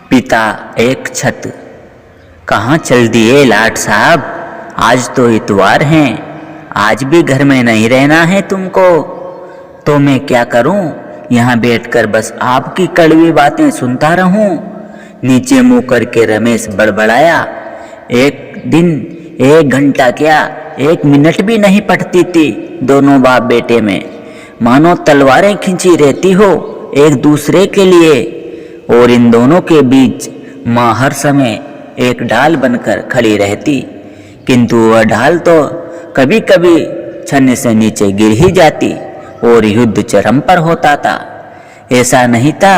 पिता एक छत। कहाँ चल दिए लाट साहब, आज तो इतवार हैं, आज भी घर में नहीं रहना है तुमको। तो मैं क्या करूं, यहाँ बैठकर बस आपकी कड़वी बातें सुनता रहूं। नीचे मुंह करके रमेश बड़बड़ाया। एक दिन 1 घंटा क्या 1 मिनट भी नहीं पड़ती थी दोनों बाप बेटे में, मानो तलवारें खींची रहती हो एक दूसरे के लिए। और इन दोनों के बीच माँ हर समय एक ढाल बनकर खड़ी रहती, किंतु वह ढाल तो कभी कभी छन्ने से नीचे गिर ही जाती और युद्ध चरम पर होता था। ऐसा नहीं था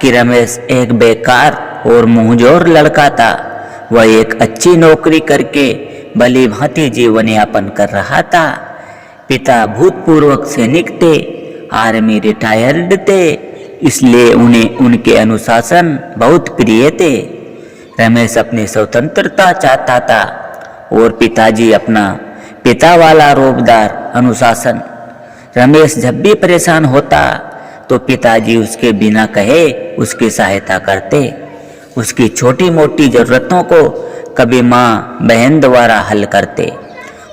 कि रमेश एक बेकार और मुंहजोर लड़का था, वह एक अच्छी नौकरी करके भली भांति जीवन यापन कर रहा था। पिता भूतपूर्व सैनिक थे, आर्मी रिटायर्ड थे, इसलिए उन्हें उनके अनुशासन बहुत प्रिय थे। रमेश अपनी स्वतंत्रता चाहता था और पिताजी अपना पिता वाला रौबदार अनुशासन। रमेश जब भी परेशान होता तो पिताजी उसके बिना कहे उसकी सहायता करते। उसकी छोटी मोटी जरूरतों को कभी माँ बहन द्वारा हल करते,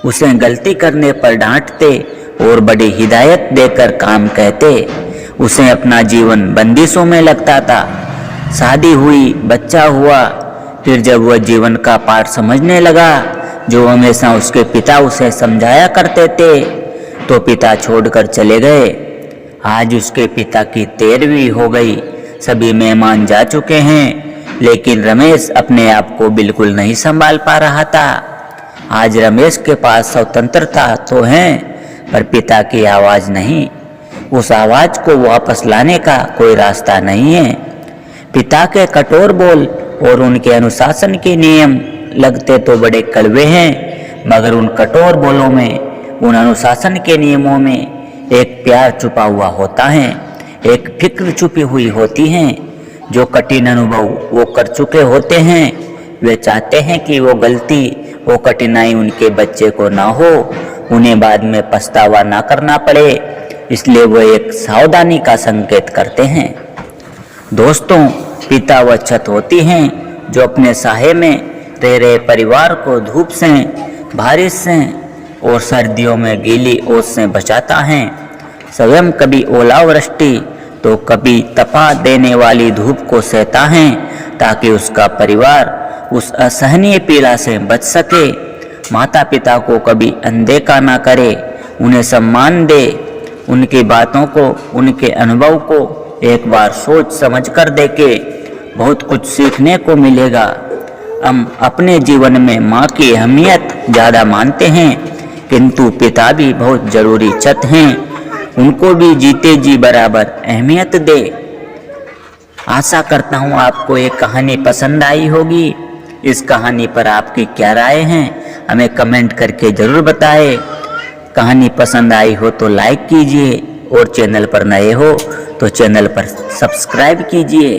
उसे गलती करने पर डांटते और बड़ी हिदायत देकर काम कहते। उसे अपना जीवन बंदिशों में लगता था। शादी हुई, बच्चा हुआ, फिर जब वह जीवन का पाठ समझने लगा जो हमेशा उसके पिता उसे समझाया करते थे, तो पिता छोड़कर चले गए। आज उसके पिता की 13वीं हो गई, सभी मेहमान जा चुके हैं, लेकिन रमेश अपने आप को बिल्कुल नहीं संभाल पा रहा था। आज रमेश के पास स्वतंत्रता तो है, पर पिता की आवाज़ नहीं। उस आवाज़ को वापस लाने का कोई रास्ता नहीं है। पिता के कठोर बोल और उनके अनुशासन के नियम लगते तो बड़े कड़वे हैं, मगर उन कठोर बोलों में, उन अनुशासन के नियमों में एक प्यार छुपा हुआ होता है, एक फिक्र छुपी हुई होती है। जो कठिन अनुभव वो कर चुके होते हैं, वे चाहते हैं कि वो गलती, वो कठिनाई उनके बच्चे को ना हो, उन्हें बाद में पछतावा ना करना पड़े, इसलिए वो एक सावधानी का संकेत करते हैं। दोस्तों, पिता वह छत होती हैं जो अपने साये में रह रहे परिवार को धूप से, बारिश से और सर्दियों में गीली ओस से बचाता है। स्वयं कभी ओलावृष्टि तो कभी तपा देने वाली धूप को सहता है, ताकि उसका परिवार उस असहनीय पीड़ा से बच सके। माता पिता को कभी अनदेखा ना करे, उन्हें सम्मान दे, उनकी बातों को, उनके अनुभव को एक बार सोच समझ कर देखे, बहुत कुछ सीखने को मिलेगा। हम अपने जीवन में माँ की अहमियत ज़्यादा मानते हैं, किंतु पिता भी बहुत ज़रूरी छत हैं, उनको भी जीते जी बराबर अहमियत दे। आशा करता हूँ आपको ये कहानी पसंद आई होगी। इस कहानी पर आपकी क्या राय है, हमें कमेंट करके ज़रूर बताएं। कहानी पसंद आई हो तो लाइक कीजिए और चैनल पर नए हो तो चैनल पर सब्सक्राइब कीजिए।